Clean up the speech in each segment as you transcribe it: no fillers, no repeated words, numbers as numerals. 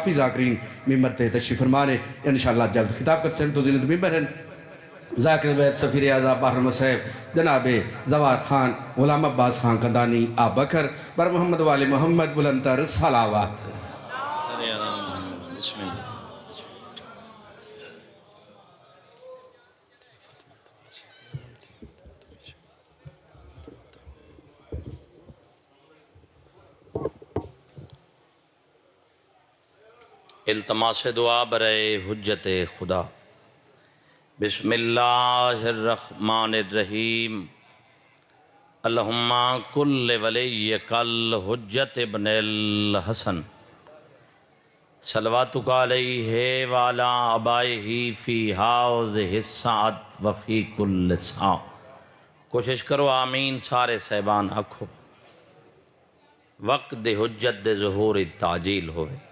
کافی ذاکرین ممبر تے تشریف فرمانے انشاءاللہ جلد خطاب کر سکتے تو زینت ممبر ہیں ذاکر بیت سفیر اعظم باہر مسیب جناب زواد خان غلام عباس خان قندانی آب بکر بر محمد والی محمد بلندر صلاوات بسم اللہ التماس دعا برائے حجت خدا بسم اللہ الرحمن الرحیم اللہم کل ولی کل حجت ابن الحسن صلواتک علیہ وعلا آبائہ فی حوض السعد وفی کل سا کوشش کرو آمین سارے صاحبان آکھو وقت دے حجت دے ظہور تعجیل ہوئے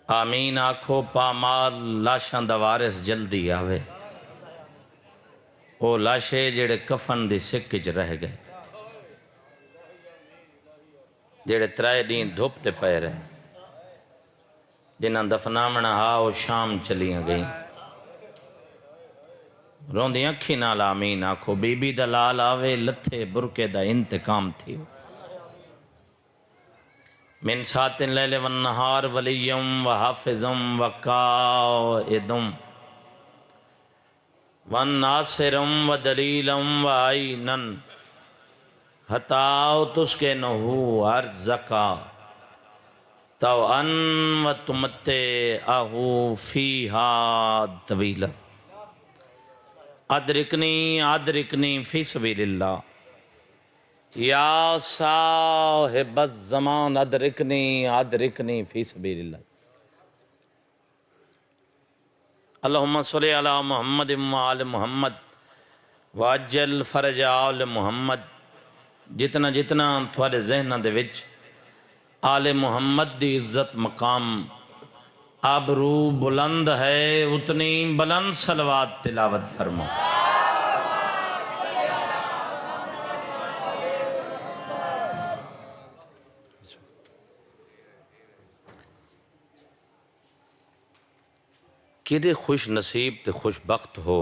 آمین آکھو پامال لاشاں دا وارث جلدی آوے او لاشے جڑے کفن دی سکھ رہ گئے جڑے ترائے دین دھوپ تے پے رہے جنہاں دفنامنا ہاؤ شام چلیاں گئیں روندی اکھی نال آمین آکھو بی بی دلال آوے لتھے برکے دا انتقام تھی من سات اللیل والنہار ولیم وحافظم وقائدم والناصرم ودلیلم وعینن ہتاؤ تسکے نہو ارزقا تو ان و تمتے اہو فیہا طویلا ادرکنی فی سبیل اللہ یا صاحب الزمان ادرکنی فی سبیل اللہ اللہم صلی علی محمد وآل محمد واجل فرج آل محمد جتنا جتنا تھوڑے ذہنہ دے وچ آل محمد دی عزت مقام آبرو بلند ہے اتنی بلند صلوات تلاوت فرما کدے خوش نصیب تے خوش بخت ہو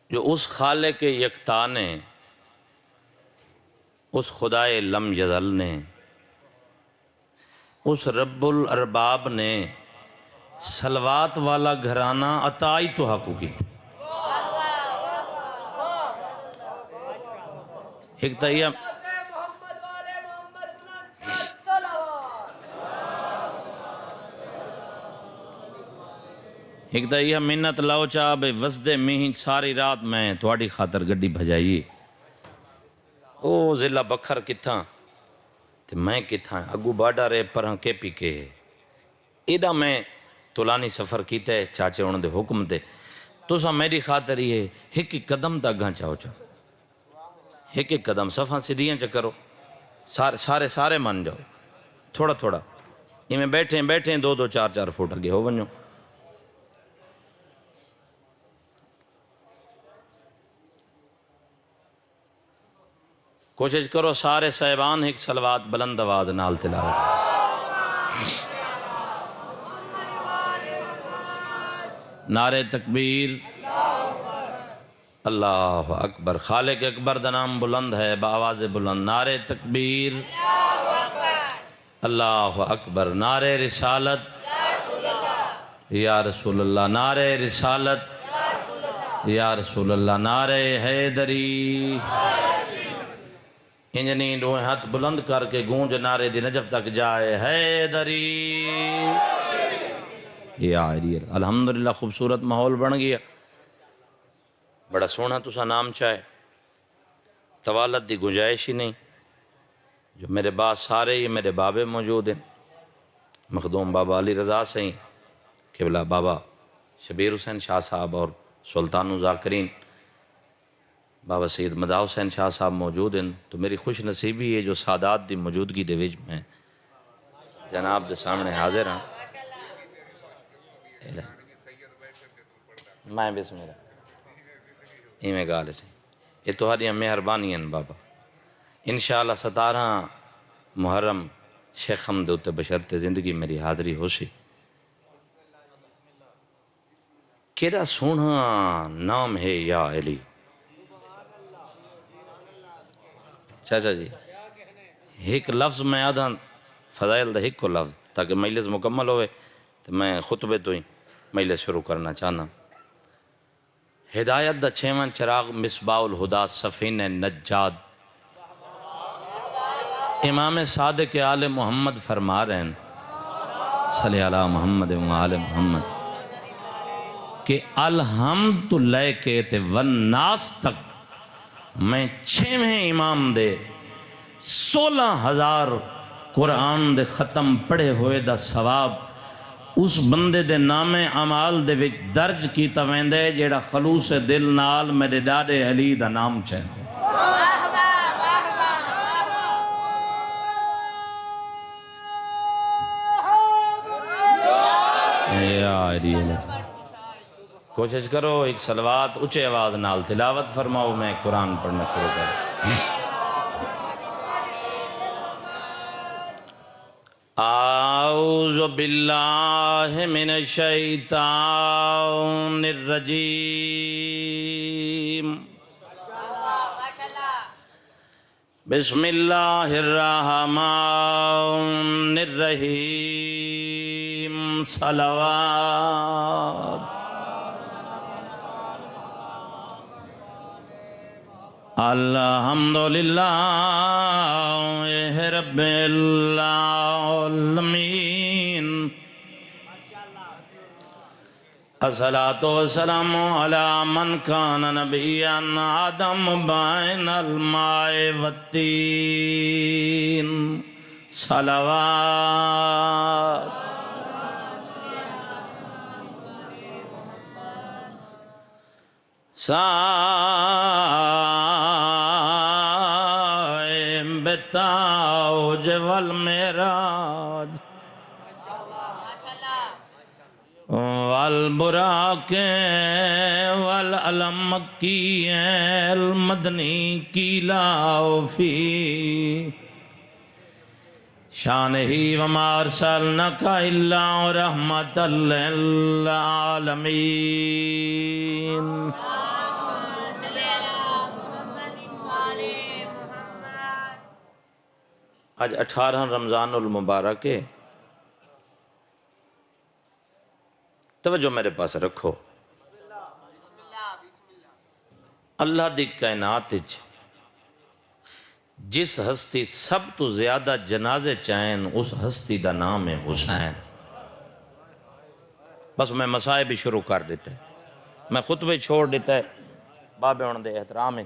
جو اس خالق یکتا نے اس خدائے لم یزل نے اس رب الارباب نے صلوات والا گھرانہ عطائی تو حقو کی تھی ایک تہیہ منت لاؤ چاہ بے وزدے میں ساری رات میں تھوڑی خاطر گڈی بھجائیے او ضلع بکھر کتھاں تے میں کتھاں اگو باڈا رے پرہاں کے پی کے ایڈا میں تولانی سفر کیتے چاچے انہوں دے حکم دے تو سا میری خاطر یہ ایک قدم تا گاں چاہو چاہو ایک قدم صفحہ سیدھیاں چا کرو سارے من جاؤ تھوڑا تھوڑا یہ میں بیٹھیں دو چار فوٹ اگے ہو ونجو کوشش کرو سارے صاحبان ایک صلوات بلند آواز نال تلاوت نعرہ تکبیر اللہ اکبر خالق اکبر دا نام بلند ہے بآواز بلند نعرہ تکبیر اللہ اکبر نعرہ رسالت یا رسول اللہ نعرہ رسالت یا رسول اللہ نعرہ حیدری انجنی روح ہاتھ بلند کر کے گونج نعرے دی نجف تک جائے حیدری یا عریل الحمدللہ خوبصورت ماحول بن گیا بڑا سونا تسا نام چاہے توالت دی گنجائش ہی نہیں جو میرے بعد سارے یہ میرے بابے موجود ہیں مخدوم بابا علی رضا سہیں قبلہ بابا شبیر حسین شاہ صاحب اور سلطان الذاکرین بابا سید مداح حسین شاہ صاحب موجود ہیں تو میری خوش نصیبی ہے جو سادات دی موجودگی دے وچ میں جناب دے سامنے حاضر ہاں میں بس میرا یہ میں گالے سے یہ تو ہاریاں مہربانی ہیں بابا انشاءاللہ 17 محرم شیخ حمد اتے بشرط زندگی میری حاضری ہو سی کیڑا سونا نام ہے یا علی چاچا جی ایک لفظ میں آدھا فضائل دا ایک کو لفظ تاکہ مجلس مکمل ہوئے تو میں خطبے تو ہی مجلس شروع کرنا چاہنا ہدایت دا چھیوان چراغ مصباح الہدا سفین نجاد امام صادق آل محمد فرما رہے ہیں صلی علی محمد و آل محمد کہ الحمد لے کے تے والناس تک میں 6ویں امام دے 16,000 قرآن دے ختم پڑھے ہوئے دا ثواب اس بندے دے نام اعمال دے وچ درج کیتا ویندے جیڑا خلوص دل نال میرے ڈاڈے علی دا نام چاہے یا علی کوشش کرو ایک صلوات اچھے آواز نال تلاوت فرماؤ میں قرآن پڑھنا شروع کروں اعوذ باللہ من الشیطان الرجیم بسم اللہ الرحمن الرحیم صلوات الحمدللہ رب العالمین الصلاة والسلام علی من کان نبیا آدم بین الماء والتین صلوات سائم بتاؤج والمراج والبراق والعلم کی المدنی کی لاؤ فی شانہی وما ارسلنک الا رحمت للعالمین آج 18 رمضان المبارک ہے توجہ میرے پاس رکھو اللہ دی کائنات جس ہستی سب تو زیادہ جنازے چاہیں اس ہستی دا نام ہے حسین بس میں مسائب شروع کر دیتا ہے میں خطبے چھوڑ دیتا ہے بابے ہونے دے احترام ہے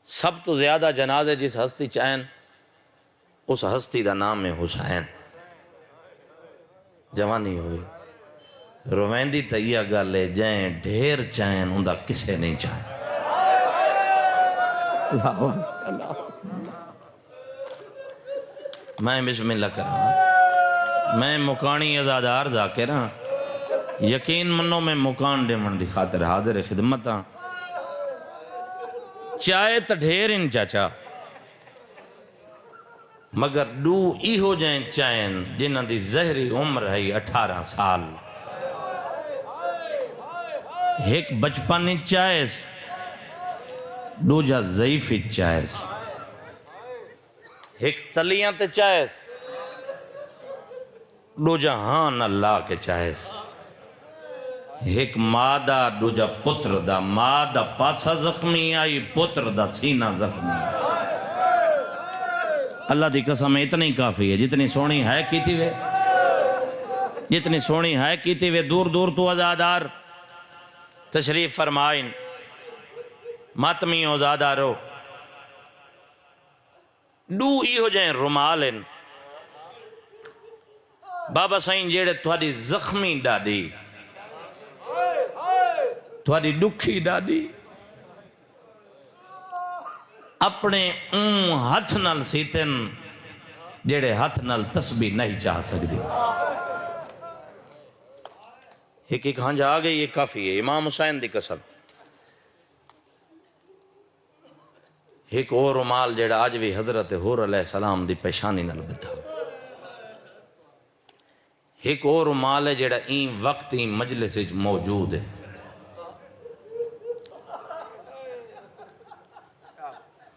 سب تو زیادہ جنازے جس ہستی چاہیں اس ہستی دا نام ہے حسین جوانی ہوئی رویندی تیہ گالے جائیں ڈھیر چاہیں اندہ کسے نہیں چاہیں میں بسم اللہ کرا میں مکانی ازادار ذاکر ہاں یقین منو میں مکان دے من دی خاطر حاضر خدمت ہاں چاہے تا ڈھیر ان چاچا مگر دو ای ہو جائیں چاہیں جنہ دی زہری عمر ہے 18 سال ایک بچپن چاہیس دو جا ضعیف چاہیس ایک تلیاں تے چاہیس دو جا ہاں اللہ کے چاہیس ایک مادہ دو جا پتر دا مادہ پاسا زخمی آئی پتر دا سینہ زخمی آئی اللہ دی قسم اتنی کافی ہے جتنی سونی ہے کیتی وے جتنی سونی ہے کیتی وے دور دور تو ازادار تشریف فرمائن ماتمی ازادارو دو ای ہو جائیں رومالن بابا سائن جیڑے تھوڑی زخمی ڈاڈی تھوڑی دکھی ڈاڈی اپنے ہاتھ نال سیتن جیڑے ہاتھ نال تسبیح نہیں چاہ سکتی ایک ہاں جا آگئی یہ کافی ہے امام حسین دی قسم ایک اور رومال جڑا اج بھی حضرت حور علیہ السلام دی پیشانی نال بدھا، ایک اور رومال ہے جڑا این وقت این مجلس وچ موجود ہے.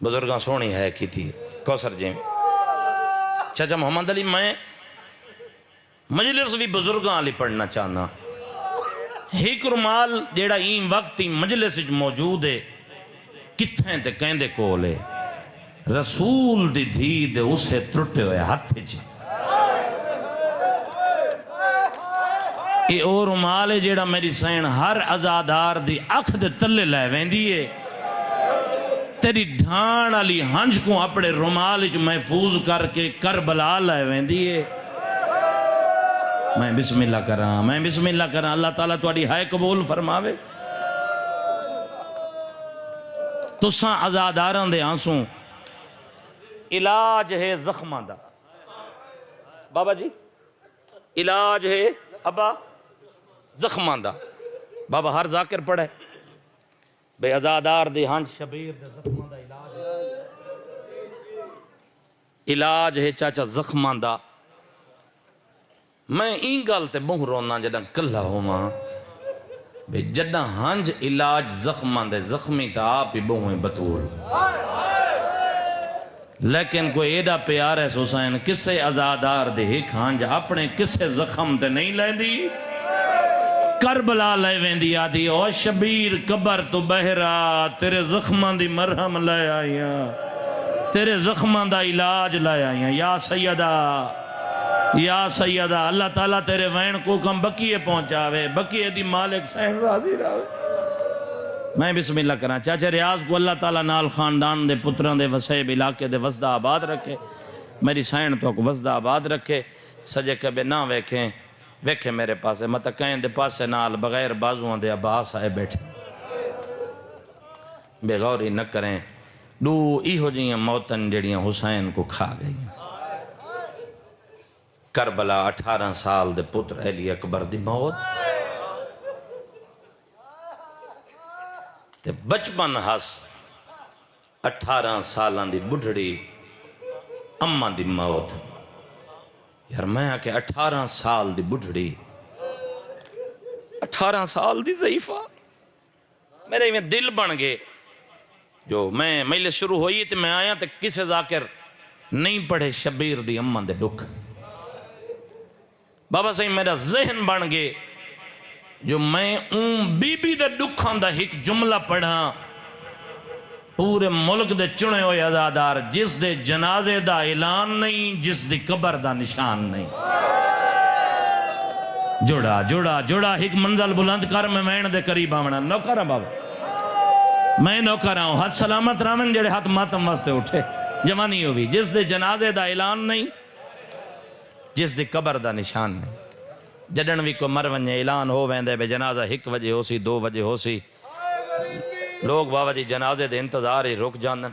بزرگاں سونی ہے کی تھی کوثر جی چچا محمد علی، میں مجلس بھی بزرگاں علی پڑھنا چاہنا. ایک رومال جیڑا این وقت این مجلس وچ موجود ہے کتھیں تے کہندے کول ہے رسول دی دھی دے اسے ترٹے ہوئے ہاتھ وچ. یہ او رومال ہے جیڑا میری سین ہر عزادار دی اکھ دے تلے لے ویندی ہے. تیری ڈھان علی ہنج کو اپنے رومال وچ محفوظ کر کے کربلا لے ویندی ہے. میں بسم اللہ کراں اللہ تعالیٰ تواڈی ہائے قبول فرماوے. تساں عزاداراں دے آنسوں علاج ہے زخماں دا. بابا جی علاج ہے ابا زخماں دا. بابا ہر ذاکر پڑھے بے عزادار دی ہنج شبیر دے زخماں دا علاج ہے. علاج ہے چاچا زخماں دا. میں این گل تے منہ رونا جداں کلا ہوواں بے جداں ہنج علاج زخماں دے زخمی تا آپ ہی بہویں بطول. لیکن کوئی ایڈا پیار ہے حسین کسے عزادار دے ہک ہنج اپنے کسے زخم تے نہیں لیندی. کربلا لے ویندی آدھی او شبیر قبر تو بہرا تیرے زخماں دی مرہم لے آئیاں تیرے زخماں دا علاج لے آئیاں. یا سیدہ اللہ تعالیٰ تیرے وین کو کم بکیے پہنچاوے بکیے دی مالک سہن راضی راوے. میں بسم اللہ کرنا چاچا ریاض کو اللہ تعالیٰ نال خاندان دے پتران دے وسیب علاقے دے وزدہ آباد رکھے. میری سین تو کو وزدہ آباد رکھے. سجے کبھی نہ ویکھے میرے پاسے مطلب کہیں دے پاسے نال بغیر بازوان دے عباس آئے بیٹھے بے غوری نہ کریں. دو ایہو جیاں موتن جڑیاں حسین کو کھا گئیں. کربلا 18 سال دے پتر علی اکبر دی موت تے بچپن ہس 18 سالان دی بڑھڑی اماں دی موت. یار میں کہ 18 سال دی بڑھڑی 18 سال دی ضعیفہ میرے میں دل بن گئے. جو میں مجلس شروع ہوئی تے میں آیا تے کسے ذاکر نہیں پڑھے شبیر دی اماں دے دکھ. بابا صحیح میرا ذہن بن گئے جو میں بی بی دے دکھاں دا ایک جملہ پڑھا پورے ملک دے چنے ہوئے عزادار جس دے جنازے دا اعلان نہیں جس دی قبر دا نشان نہیں. جوڑا ایک منزل بلند کر میں وین دے قریب آمنا نوکر بابا میں نوکر آؤں ہاتھ سلامت رامن جڑے ہاتھ ماتم واسطے اٹھے جوانی ہوئی جس دے جنازے دا اعلان نہیں جس دی قبر دا نشان نہیں. جڈن بھی کو مر ونجے اعلان ہو ویندے بے جنازہ 1 بجے ہو سی 2 بجے ہو سی لوگ بابا جی جنازے دے انتظار ہی رک جاندن.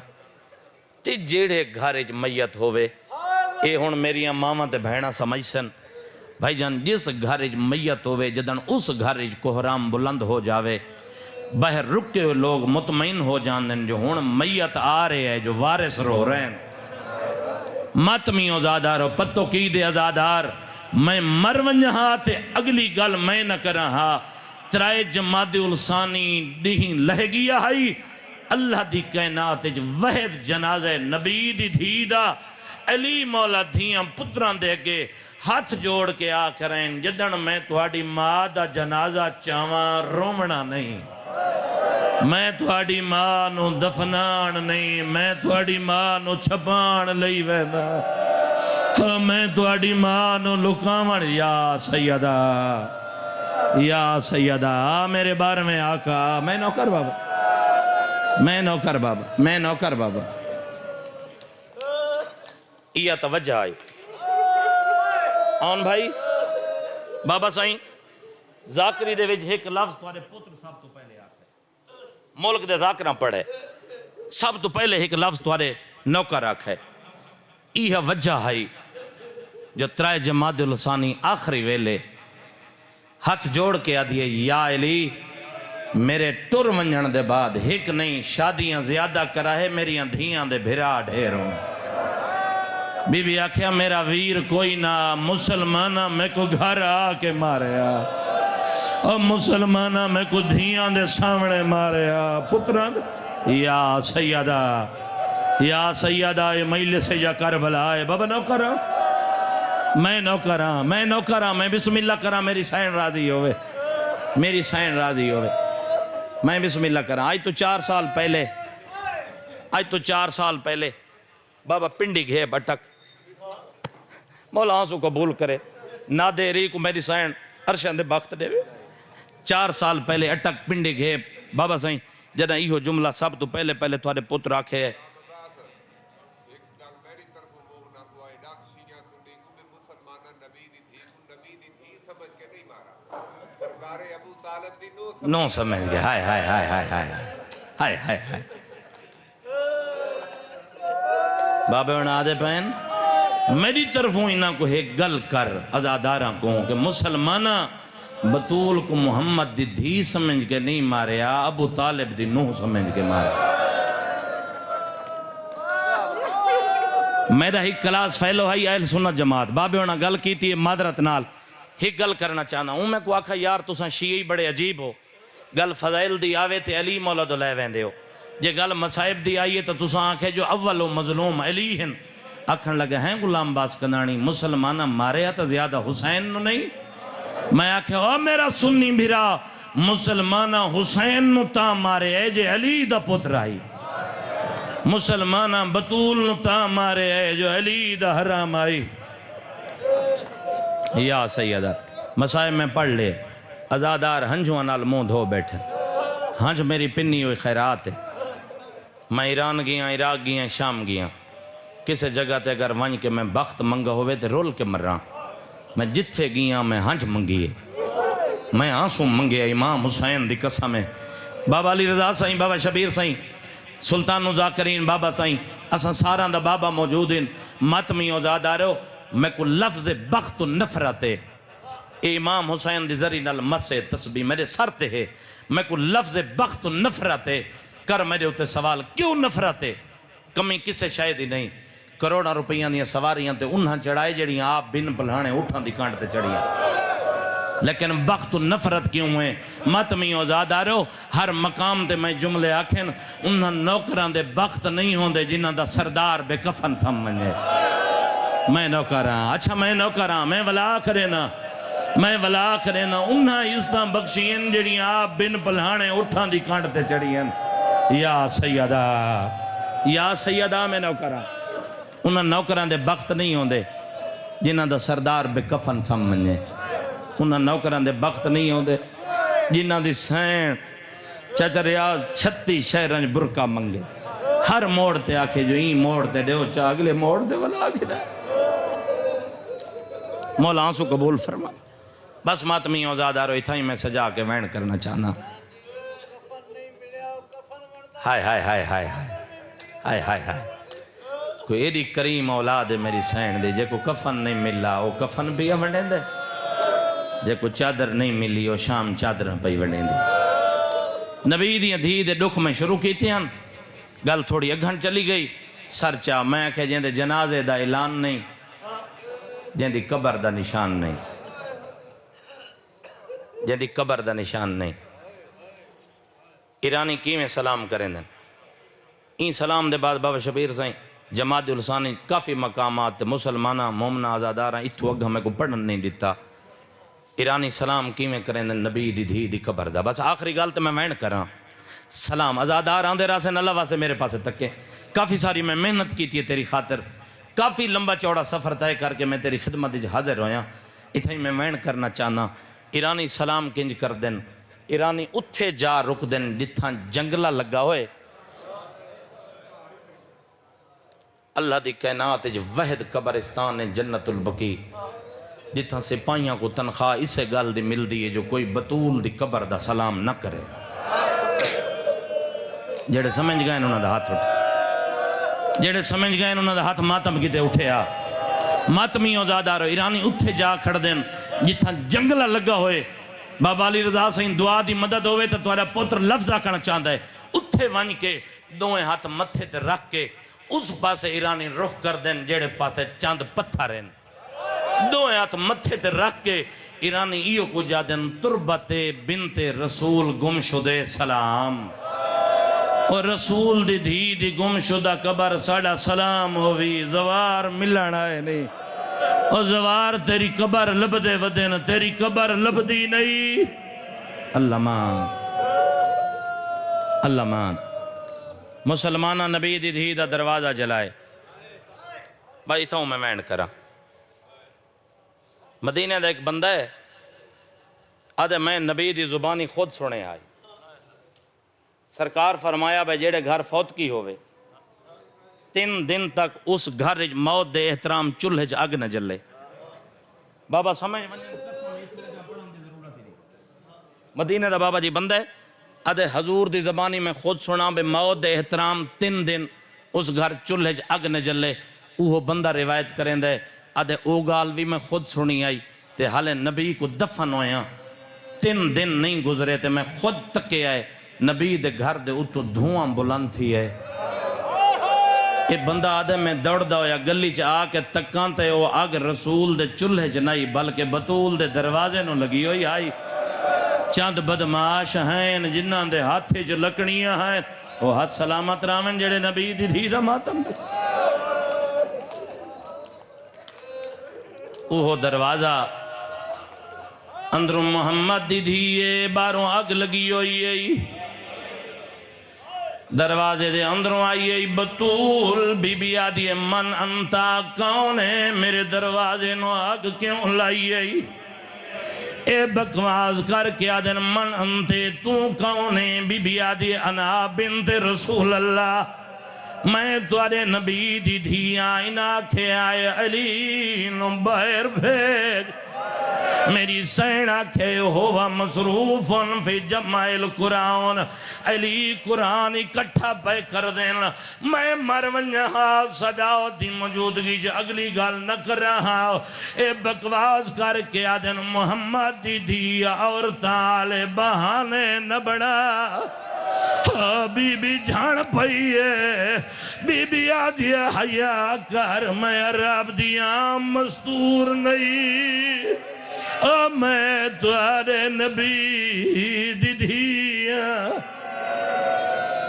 تے جیڑے گھر وچ میت ہووے اے ہن میریاں ماواں تے بہناں سمجھسن بھائی جان جس گھر وچ میت ہووے جدن اس گھر وچ کوہرام بلند ہو جاوے باہر رک کے لوگ مطمئن ہو جاندن جو ہن میت آ رہے ہیں جو وارث رو رہے ہیں. ماتمی ازادارو پتو کی دے ازادار میں مر ونجہاں تے اگلی گل میں نہ کرا ہاں. ترائے جمادی الثانی دہیں لہ گیا ہائی اللہ دی کائنات جو وحد جنازہ نبی دی دھیدہ علی مولا دھیاں پتران دے گے ہاتھ جوڑ کے آ کریں جدن میں تواڈی ماں دا جنازہ چاواں رومنا نہیں میں تواڈی ماں نو دفنان نہیں میں تواڈی ماں نو چھپان لئی ویدا میں تواڈی ماں نو لکاون. یا سیدہ میرے بارے میں آقا میں نوکر بابا یہ توجہ آئی آن بھائی بابا سائیں ذاکری دے وچ ایک لفظ تمہارے پتر سب تو پہلے آتا ہے ملک دے ذاکرہ پڑھے سب تو پہلے ایک لفظ تمہارے نوکر آکھا ہے. یہ وجہ ہے جو ترائے جمادی الثانی آخری ویلے ہاتھ جوڑ کے آدھیے یا علی میرے ٹر ونجن دے بعد ایک نہیں شادیاں زیادہ کرائے میریاں دھیاں دے بھرا ڈھیروں بی بی آکھیا میرا ویر کوئی نہ مسلمانہ میں کو گھر آ کے ماریا اور مسلمانہ میں کو دھیاں دے سامنے ماریا پتران یا سیدہ اے مجلس یا کربلا اے بابا نو کرا میں نو کرا میں بسم اللہ کرا میری سائن راضی ہوئے میں بسم اللہ کرا آج تو 4 سال پہلے بابا پنڈی گھے بٹک مولا آنسو قبول کرے نہ دے رہی کو میری سائن عرشان دے بخت دے 4 سال پہلے اٹک پنڈی گھے بابا سائن جنہ ایہو جملہ سب تو پہلے تھوڑے پتر آکھے ہے نو سمجھ گئے ہائے بابے اُن آدھے پہن میری طرفوں انہاں کو ایک گل کر ازاداراں کو کہ مسلمانہ بطول کو محمد دی دھی سمجھ کے نہیں ماریا ابو طالب دی نوح سمجھ کے ماریا میرا ہی کلاس فیلو ہے اہل سنت جماعت بابے انہاں گل کی تھی معذرت نال ہی گل کرنا چاہنا ہوں میں کو آکھا یار تساں شیعی بڑے عجیب ہو گل فضائل دی آوے تے علی مولد لے ویندے ہو جے گل مصائب دی آئیے تو تساں آکھے جو اول و مظلوم علی ہیں آکھن لگے ہیں غلام باز کنانی مسلمانہ مارے تو زیادہ حسین نو نہیں میں آکھے او میرا سنی بھرا مسلمانہ حسین نو تا مارے اے جے علی دا پتر آئی مسلمانہ بطول نو تا مارے اے جو علی دا حرام آئی یا سیدہ مسائب میں پڑھ لے ازادار ہنجوں نال منہ دھو بیٹھے ہنج میری پنی ہوئی خیرات ہے میں ایران گیا عراق گیا شام گیا کسے جگہ تے اگر ونج کے میں بخت منگا ہوئے تے رول کے مر رہا میں جتھے گیا میں ہنج منگیے میں آنسوں منگے امام حسین دی قسم ہے بابا علی رضا سائیں بابا شبیر سائیں سلطان ذاکرین بابا سائیں اساں ساراں دا بابا موجود ہیں ماتمی ازادارو میں کو لفظ بخت و نفرت ہے امام حسین دی ذری نال مسے تسبیح میرے سر تے ہے میں کو لفظ بخت و نفرت ہے کر میرے ہوتے سوال کیوں نفرت ہے کمی کسے شاید ہی نہیں کروڑا روپیاں دیا سواریاں تے انہاں چڑھائے جڑیاں آپ بن پلھانے اٹھاں دی کانٹ تے چڑھیاں لیکن بخت و نفرت کیوں ہوئے ماتمی ازادارو ہر مقام تے میں جملے آکھن انہاں نوکران دے بخت نہیں ہوندے جنہاں دا سردار بے کفن سمجھے میں نوکراں اچھا میں نوکراں میں ولا کرے نا انہاں عزتاں بخشین جڑیاں آپ بن پلھانے اٹھاں دی کانٹ تے چڑھیاں یا سیدہ میں نوکراں انہاں نوکران دے بخت نہیں ہوندے جنہاں دا سردار بے کفن سمجھے انہاں نوکران دے بخت نہیں ہوندے جنہاں دی سین چچا ریاض 36 شہرنج برکہ منگے ہر موڑ تے آکھے جو این موڑ تے دیو چاہ اگلے موڑ تے والا آکھے نا مولا آنسو قبول فرما بس ماتمی ازادارو اتھائی میں سجا کے وین کرنا چاہنا ہائے کوئی ایڈی کریم اولاد ہے میری سین دے جے کو کفن نہیں ملا وہ کفن بھی ونڈیں دے جے کو چادر نہیں ملی وہ شام چادر پئی ونڈیں دے نبی دی دھی دے دکھ میں شروع کی تھی ہم گل تھوڑی اگھن چلی گئی سر چاہ میں کہ جن دے جنازے دا اعلان نہیں جن دی قبر دا نشان نہیں جن دی قبر دا نشان نہیں ایرانی کی میں سلام کریں دیں این سلام دے بعد بابا شبیر سائیں جماعت السانی کافی مقامات مسلمانہ مومنہ آزاداراں اتھو اگ ہمیں کو پڑھن نہیں دیتا ایرانی سلام کی میں کریں دیں نبی دی دھی دی قبر دا بس آخری گالت میں وین کراں سلام آزادار آندے راسے اللہ واسے میرے پاسے تکے کافی ساری میں محنت کی تھی تیری خاطر کافی لمبا چوڑا سفر طے کر کے میں تیری خدمت وچ حاضر ہویا اتھائی میں وین کرنا چاہنا ایرانی سلام کنج کر دن ایرانی اتھے جا رک دن جتھاں جنگلہ لگا ہوئے اللہ دی کائنات جو وحد قبرستان جنت البقی جتھاں سپاہیاں کو تنخواہ اسے گل دی مل دی ہے جو کوئی بطول دی قبر دا سلام نہ کرے جڑے سمجھ گئے انہوں نے دا ہاتھ اٹھے جڑے سمجھ گئے انہوں نے دا ہاتھ ماتم کی تے اٹھے آ ماتمی ازادارو ایرانی اتھے جا کھڑ دین جتھاں جنگلہ لگا ہوئے بابا علی رضا سائیں دعا دی مدد ہوئے تو تمہارا پتر لفظ آکھنا چاہتا ہے اتھے ون کے دوئے ہاتھ متھے تے رکھ کے اس پاسے ایرانی رخ کر دیں جیڑے پاسے چاند پتھر ہیں دوئے ہاتھ متھے تے رکھ کے ایرانی ایو کو جا دیں تربت بنت رسول گم شدے سلام اور رسول دی دھی دی گم شدہ قبر ساڑا سلام ہوئی زوار ملن آئے نہیں اور زوار تیری قبر لبدے ودن تیری قبر لبدی نہیں اللہ مان اللہ مان مسلمانہ نبی دی دھی دا دروازہ جلائے بھائی تھا ہوں میں مینڈ کرا مدینہ دا ایک بندہ ہے آدھے میں نبی دی زبانی خود سنے آئی سرکار فرمایا بھائی جیڑے گھر فوت کی ہوئے 3 دن تک اس گھر موت دے احترام چولہے اگ نہ جلے بابا سمجھ مدینہ دا بابا جی بندہ ہے آدھے حضور دی زبانی میں خود سنا بے موت دے احترام 3 دن اس گھر چولہے اگ نہ جلے وہ بندہ روایت کریں دے آدھے او گال بھی میں خود سنی آئی تے حالے نبی کو دفن ہویا 3 دن نہیں گزرے تے میں خود تکے آئے نبی دے گھر دے اتو دھواں بلند تھی ہے اے بندہ آدھے میں دوڑ دا ہویا گلی چا آکے تکان تے وہ آگ رسول دے چولہے چ نہیں بلکہ بطول دے دروازے نو لگی ہوئی آئی چاند بدماش ہیں جنہاں دے ہاتھے جو لکڑیاں ہیں وہ ہاتھ سلامت رامن جڑے نبی دی دھی دا ماتم دے اوہ دروازہ اندر محمد دی دھیے باروں آگ لگی ہوئی ہے دروازے دے اندروں آئیے بطول بی بی آدھی من انتا کون ہے میرے دروازے نو آگ کیوں لائیے اے بکواز کر کے آدھن من انتے تو کون ہے بی بی آدھی انا بنت رسول اللہ میں توارے نبی دی دھیاں اناکھے آئے علی نو باہر بھیج میری سینہ کھے ہوا مصروفن فی جمع القرآن علی قرآن اکٹھا پہ کر دینا میں مرونجہا صداو دی موجودگی جو اگلی گال نہ کر رہا اے بکواز کر کے آدن محمد دی دیا اور تالے بہانے نہ بڑا be be Jahan پئیے be be آدھی حیاء کر میں عرب دیاں مستور نہیں میں تمہارے نبی دی دھیاں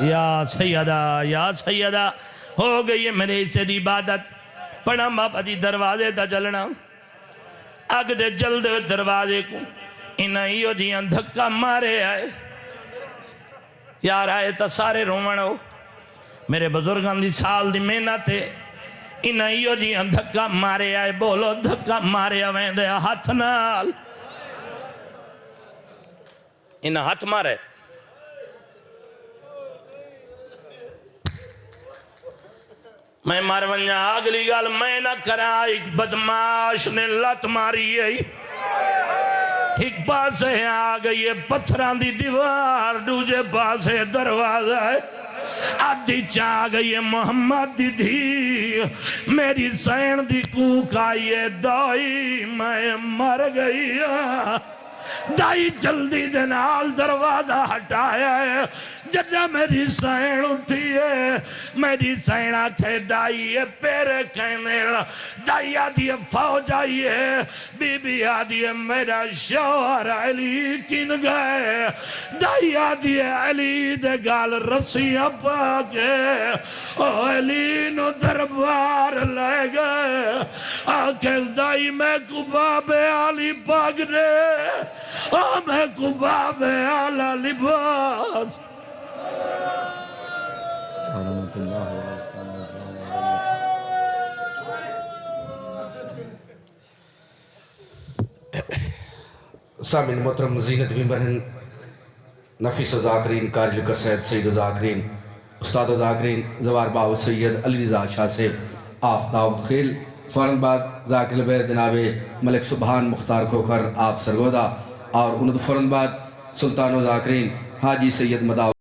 یا سیدہ ہو گئی ہے میرے اسے دی عبادت پڑھا بابا دی دروازے دا جلنا اگ دے جل دے دروازے کو انہیوں دیاں دھکا مارے آئے یار آئے تا سارے رومنو میرے بزرگان دی سال دی محنت ہے انہیوں دیاں دھکا مارے آئے بولو دھکا مارے آویں دے ہاتھ نال انہا ہاتھ مارے میں مارونجا اگلی گال میں نہ کرا ایک بدماش نے لت ماری ہے ایک پاسے آگئی ہے پتھران دی دیوار دوجہ پاسے دروازہ ہے آدھی چاہ گئی ہے محمد دی دھی میری سین دی کوک آئی ہے دائی میں مر گئی دائی جلدی دنال دروازہ ہٹایا ہے ججا میری سین اٹھی ہے میری سین آکھے دائی ہے پیرے کہنے دائی آدھی ہے فوج آئی ہے بی بی آدھی ہے میرا شوہر علی کن گئے دائی آدھی ہے علی دے گال رسیاں پاکے علی نو دربار لے گئے آکھے دائی میں کو باب علی پاک دے میں کو باب علی لباس سامن محترم زینت بن بہن نفیس ذاکرین کاری لکہ سید سید ذاکرین استاد ذاکرین زوار باو سید علی رضا شاہ سے آپ داؤد خیل فوراً بعد ذاکر بیت جناب ملک سبحان مختار کھوکر آپ سرگودا اور انہوں فوراً بعد سلطان و ذاکرین حاجی سید مداو